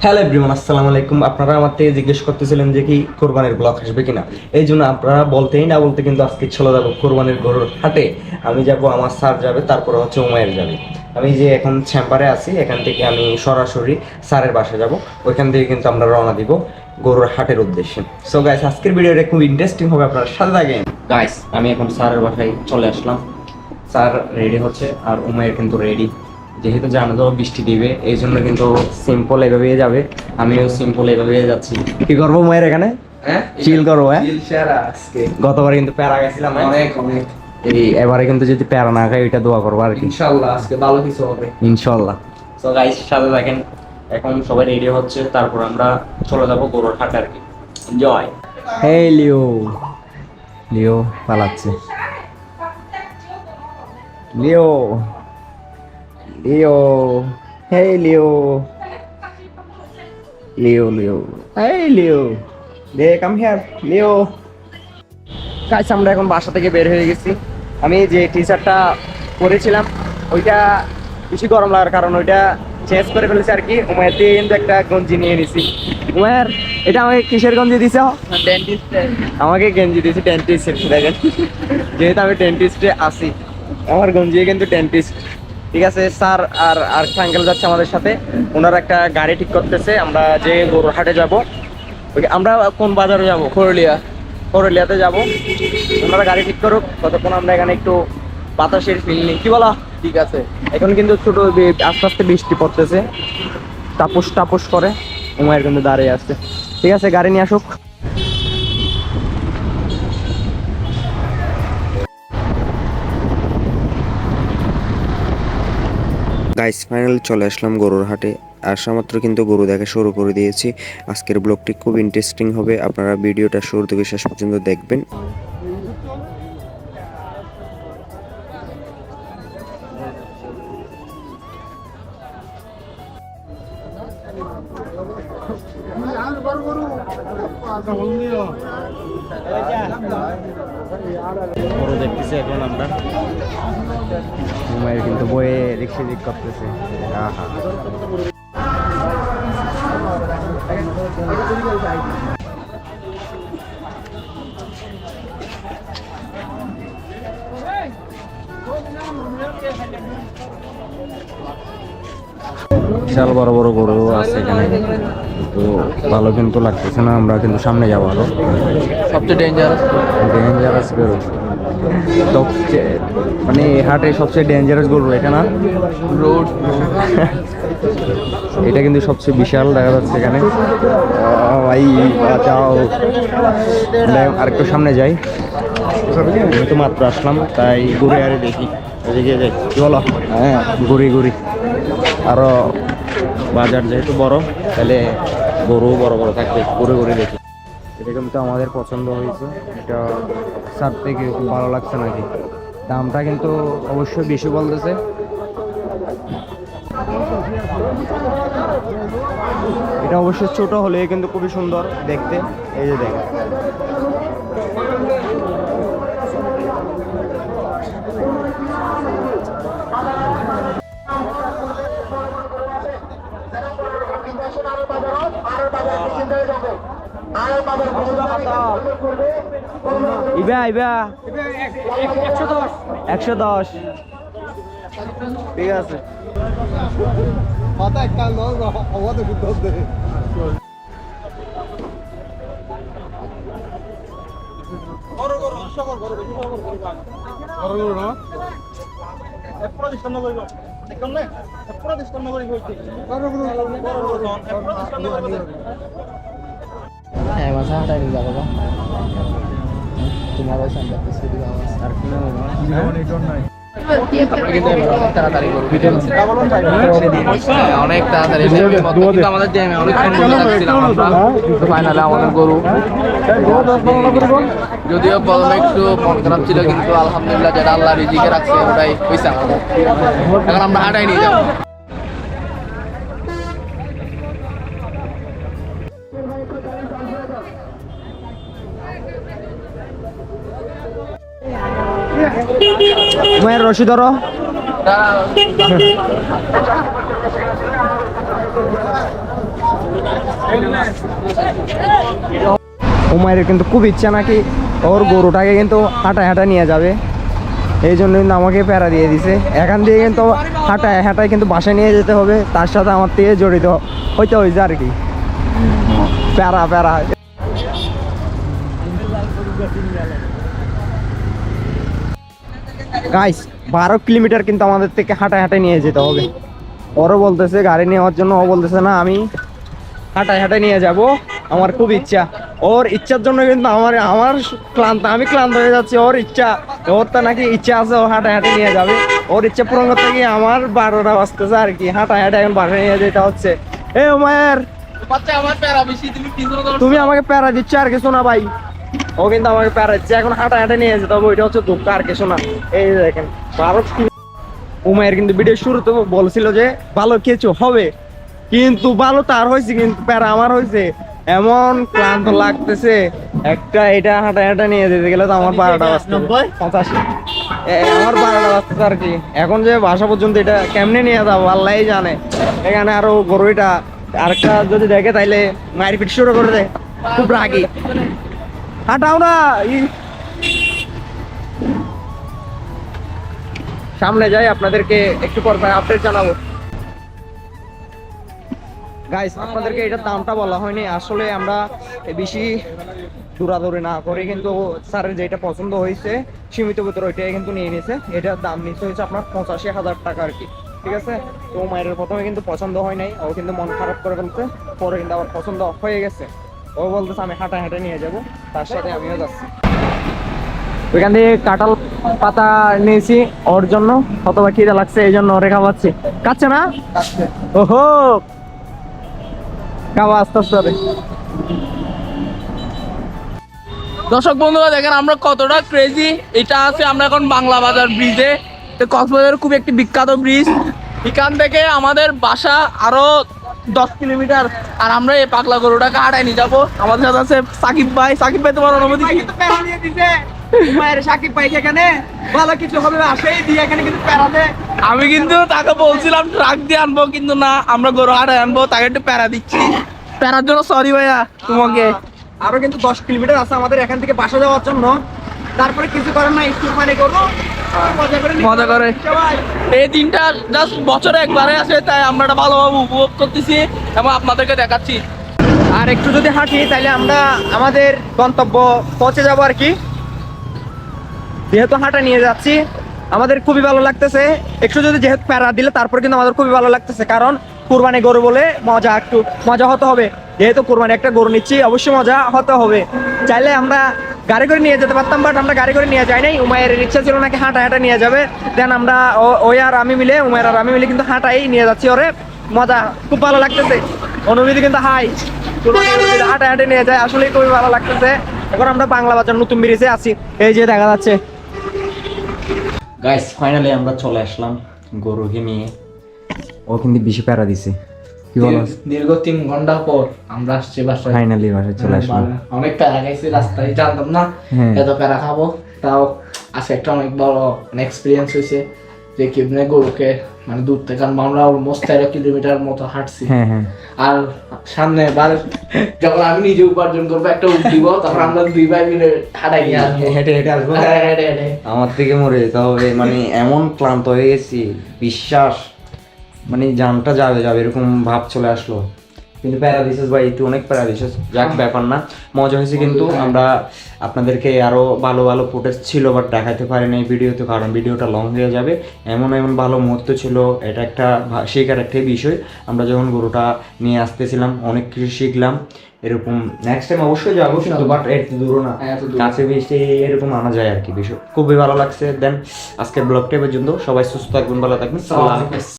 Hello everyone, আসসালামু আলাইকুম। আপনারা আমার থেকে জিজ্ঞেস করতেছিলেন যে কি কোরবানির ব্লগ আসবে কিনা। এই জন্য আপনারা বলতেই না বলতে কিন্তু আজকে চলে যাবো কোরবানির গরুর হাটে। আমি যাব, আমার স্যার যাবে, তারপর হচ্ছে উমায়ের যাবে। আমি যে এখন চেম্বারে আছি, এখান থেকে আমি সরাসরি স্যারের বাসায় যাব। ওইখান থেকে কিন্তু আমরা রওনা দিব গরুর হাটের উদ্দেশ্যে। সো গাইস, আজকের ভিডিওটা খুব ইন্টারেস্টিং হবে, আপনারা সাথে থাকেন। গাইস, আমি এখন স্যারের বাসায় চলে আসলাম। স্যার রেডি হচ্ছে আর উমায়ের কিন্তু রেডি। যেহেতু জানো তো বৃষ্টি দিবে, এই জন্য কিন্তু সিম্পল এভাবেই যাবে। আমিও সিম্পল এভাবেই যাচ্ছি। কি করবো মায়ের এখানে? চিল করবো। গতবার কিন্তু প্যারা গেছিলাম অনেক। এই এবারে কিন্তু যদি প্যারা না খাই, ওইটা দোয়া করবো আর কি। ইনশাআল্লাহ আজকে ভালো কিছু হবে ইনশাআল্লাহ। তো গাইস, সাথে থাকেন। এখন সবাই রেডি হচ্ছে, তারপর আমরা চলে যাবো গরুর হাট আর কি। এনজয়। হেই লিও, লিও পালাচ্ছে। লিও, লিও, হেই লিও, লিও, লিও, হেই লিও, দে কাম হিয়ার লিও। গাইস, আমরা এখন বাসা থেকে বের হয়ে গেছি। আমি যে টি শার্টটা পরেছিলাম ওইটা বেশি গরম লাগার কারণ ওইটা চেঞ্জ করে ফেলেছি আর কি। উমায়ের দিয়ে কিন্তু একটা গঞ্জি নিয়ে নিছি। উমায়ের, এটা আমাকে কিসের গঞ্জি দিছ? আমাকে গেঞ্জি দিয়েছি ডেন্টিস্ট। দেখেন, যেহেতু আমি ডেন্টিস্টে আছি, আমার গঞ্জি কিন্তু ডেন্টিস্ট। ঠিক আছে, স্যার আর আরেকটা আঙ্কেল যাচ্ছে আমাদের সাথে। ওনারা একটা গাড়ি ঠিক করতেছে, আমরা যে গরুর হাটে যাব। আমরা কোন বাজারে যাব? করলিয়াতে যাব। ওনারা গাড়ি ঠিক করুক, ততক্ষণ আমরা এখানে একটু বাতাসের ফিল নিই। কি বলা? ঠিক আছে। এখন কিন্তু ছোট আস্তে আস্তে বৃষ্টি পড়তেছে, টাপুস টাপুস করে। উমায়ের কিন্তু দাঁড়িয়ে আসছে। ঠিক আছে, গাড়ি নিয়ে আসুক। গাইস, ফাইনালি চলে আসলাম গরুর হাটে। আসা মাত্র কিন্তু গরু দেখা শুরু করে দিয়েছি। আজকের ব্লগটি খুব ইন্টারেস্টিং হবে, আপনারা ভিডিওটা শুরু থেকে শেষ পর্যন্ত দেখবেন। গরু দেখতেছি এখন আমরা। উমায়ের কিন্তু বয়ে রিক্সা দিক করতেছে। আহা, বিশাল বড় বড় গরু আছে এখানে। তো ভালো কিন্তু লাগতেছে না, আমরা কিন্তু সামনে যাবো আরো। সবচেয়ে ডেঞ্জারাস গরু সবচেয়ে, মানে হাটে সবচেয়ে ডেঞ্জারাস গরু এটা না? রোড এটা কিন্তু সবচেয়ে বিশাল দেখা যাচ্ছে এখানে। ভাই বাঁচাও, আরেকটু সামনে যাই। আমি তো মাত্র আসলাম, তাই ঘুরে আরে দেখি। এদিকে যাই, কি বলো? হ্যাঁ, ঘুরি ঘুরি। আরো বাজার যেহেতু বড়, তাহলে গরু বড় বড় থাকবে, ঘুরে ঘুরে দেখি। এটা কিন্তু আমাদের পছন্দ হয়েছে। এটা স্যার থেকে খুব ভালো লাগছে নাকি। দামটা কিন্তু অবশ্যই বেশি বলতেছে। এটা অবশ্যই ছোট হলে কিন্তু খুবই সুন্দর দেখতে। এই যে দেখেন, ইবা ইবা 110। ঠিক আছে। হ্যাঁ, মাথা হাঁটাই নিয়ে যাবো তোমার তাড়াতাড়ি অনেক তাড়াতাড়ি আমাদের ফাইনালে আমাদের গরু। যদিও প্রথমে একটু মন খারাপ ছিল, কিন্তু আলহামদুলিল্লাহ যেটা আল্লাহ রিজিকে রাখছে ওটাই হয়েছে আমাদের। এখন আমরা হাঁটাই নিয়ে যাবো। মায়ের রশি ধরো। উমায়ের কিন্তু খুব ইচ্ছা নাকি ওর গরুটাকে কিন্তু হাঁটায় হাঁটায় নিয়ে যাবে, এই জন্য কিন্তু আমাকে প্যারা দিয়ে দিছে। এখান দিয়ে কিন্তু হাঁটায় হাঁটায় কিন্তু বাসায় নিয়ে যেতে হবে, তার সাথে আমার থেকে জড়িত হইতে হয়েছে আর কি। প্যারা প্যারা গাইস 12 কিলোমিটার কিন্তু আমাদের থেকে হাঁটায় হাঁটায় নিয়ে যেতে হবে। ওরও বলতেছে গাড়ি নেওয়ার জন্য, ও বলতেছে না আমি হাঁটায় হাঁটায় নিয়ে যাব, আমার খুব ইচ্ছা। ওর ইচ্ছার জন্য কিন্তু আমি ক্লান্ত হয়ে যাচ্ছি। ওর ইচ্ছা, ওর তো নাকি ইচ্ছা আছে ও হাঁটায় হাঁটায় নিয়ে যাবে। ওর ইচ্ছা পূরণ করতে গিয়ে আমার 12টা বাজতেছে আর কি, হাঁটায় হাঁটায় এখন বাসায় নিয়ে যেতে হচ্ছে। এ উমায়ের, তুমি আমাকে প্যারা দিচ্ছ আর কিছু না ভাই। ও কিন্তু আমাকে প্যারা দিচ্ছে, এখন হাঁটায় হাঁটায় নিয়ে যেতে হবে, ওইটা হচ্ছে দুঃখ আর কিছু না। এই দেখেন 12 উমায়ের কিন্তু ভিডিও শুরুতে বলছিল যে ভালো কিছু হবে, কিন্তু ভালো তার হয়েছে কিন্তু প্যারা আমার হয়েছে। এমন ক্লান্ত লাগতেছে, একটা এটা হাঁটায় হাঁটা নিয়ে যেতে গেলে তো আমার 12টা বাজতে 85 আমার 12টা বাজতেছে আর কি। এখন যে বাসা পর্যন্ত এটা কেমনে নিয়ে যাবো আল্লাহই জানে। এখানে আরো গরুটা আরেকটা যদি দেখে তাইলে মারপিট শুরু করে দেয়, খুব রাগি। হাঁটাও না, সামনে যাই, আপনাদেরকে একটু পর আপডেট জানাবো। গাইস আপনাদেরকে এটার দামটা বলা হয়নি, আসলে আমরা বেশি দৌড়াদৌড়ি না করে কিন্তু স্যারের যেটা পছন্দ হয়েছে সীমিত ভিতরে ওইটাই কিন্তু নিয়ে নিয়েছে। এটার দাম নিচ্ছে হয়েছে আপনার 85,000 টাকা আর কি, ঠিক আছে। তো মায়ের প্রথমে কিন্তু পছন্দ হয় নাই, ও কিন্তু মন খারাপ করে ফেলছে, পরে কিন্তু আবার পছন্দ হয়ে গেছে। ও বলতেছে আমি হাঁটা হাঁটা নিয়ে যাব, তার সাথে আমিও যাচ্ছি। ওইখান থেকে কাঁঠাল পাতা নিয়েছি ওর জন্য, অথবা খিদে লাগছে এই জন্য ওরে খাওয়াচ্ছি। কাচ্ছে না? ওহো খাওয়া আস্তে আস্তে। দর্শক বন্ধুরা দেখেন আমরা কতটা ক্রেজি। এটা আছে আমরা এখন বাংলা বাজার ব্রিজে, কক্সবাজারের খুব একটি বিখ্যাত ব্রিজ। এখান থেকে আমাদের বাসা আরো 10 কিলোমিটার, আর আমরা এই পাগলা গরুটাকে হাঁটায় নিয়ে যাবো। আমাদের সাথে আছে সাকিব ভাই। সাকিব ভাই তোমার অনুমতি? সাকিব ভাই এখানে ভালো কিছু হবে আসেই দিয়ে এখানে কিন্তু প্যারা দেয়। আমি কিন্তু তাকে বলছিলাম ট্রাক দিয়ে আনবো, কিন্তু না, আমরা গরু হাঁটায় আনবো, তাকে একটু প্যারা দিচ্ছি। প্যারার জন্য সরি ভাইয়া তোমাকে। আরো কিন্তু 10 কিলোমিটার আছে আমাদের এখান থেকে বাসা যাওয়ার জন্য, তারপরে কিছু করার নাই, একটু মানে করবো মজা করে। এই দিনটা জাস্ট বছরে একবারে আসে, তাই আমরা এটা ভালোভাবে উপভোগ করতেছি এবং আপনাদেরকে দেখাচ্ছি। আর একটু যদি হাঁটি তাহলে আমরা আমাদের গন্তব্য পৌঁছে যাবো আর কি। যেহেতু হাঁটা নিয়ে যাচ্ছি আমাদের খুবই ভালো লাগতেছে, একটু যদি যেহেতু প্যারা দিলে তারপর কিন্তু আমাদের খুবই ভালো লাগতেছে, কারণ কুরবানি গরু বলে একটু মজা হতে হবে। যেহেতু কুরবানি একটা গরু নিচ্ছি, অবশ্যই মজা হতে হবে। চাইলে আমরা গাড়ি করে নিয়ে যেতে পারতাম, বাট আমরা গাড়ি করে নিয়ে যাই নাই। উমায়ের ইচ্ছা ছিল নাকি হাঁটা হাঁটা নিয়ে যাবে, দেন আমরা ওই আর আমি মিলে, উমায়ের আর আমি মিলে কিন্তু হাঁটাই নিয়ে যাচ্ছি ওরে। মজা খুব ভালো লাগতেছে, অনুভূতি কিন্তু হাই। হাঁটা হাঁটে নিয়ে যায়, আসলেই খুবই ভালো লাগতেছে। এখন আমরা বাংলা বাজার নতুন ব্রিজে আছি, এই যে দেখা যাচ্ছে। গাইস ফাইনালি আমরা চলে আসলাম গরুকে নিয়ে। ও কিন্তু বেশি প্যারা দিছে, কি বলো? দীর্ঘ 3 ঘন্টা পর আমরা আসছি বাসায়। ফাইনালি বাসায় চলে আসলাম। অনেক প্যারা খাইছি রাস্তায়, জানতাম না এত প্যারা খাবো। তাও আজকে একটা অনেক বড় এক্সপিরিয়েন্স হয়েছে যে কিভাবে গরুকে মানে দূর থেকে আমরা অলমোস্ট 13 কিলোমিটার মতো হাঁটছি। আর সামনে যখন আমি নিজে উপার্জন করবো একটা উঠ দিব, তখন আমরা 2 ভাই মিলে হাঁটাই নিয়ে আসবো, হেঁটে হেঁটে আসবো। আমার থেকে মরে যেতে হবে, মানে এমন ক্লান্ত হয়ে গেছি, বিশ্বাস মানে জানটা যাবে এরকম ভাব চলে আসলো। কিন্তু প্যারাদিসেস ভাই একটু অনেক প্যারাদিসেস, যাক ব্যাপার না, মজা হয়েছে। কিন্তু আমরা আপনাদেরকে আরো ভালো ভালো ফুটেজ ছিল বাট দেখাতে পারি না এই ভিডিওতে, কারণ ভিডিওটা লং হয়ে যাবে। এমন ভালো মুহূর্ত ছিল, এটা একটা শেখার একটা বিষয়। আমরা যখন গরুটা নিয়ে আসতেছিলাম অনেক কিছু শিখলাম। এরকম নেক্সট টাইম অবশ্যই যাবো, কিন্তু বাট এত দূরও না, কাছে বেশি এরকম আনা যায় আর কি। বিষয় খুবই ভালো লাগছে। দেন আজকের ব্লগটা পর্যন্ত, সবাই সুস্থ থাকবেন, ভালো থাকবেন।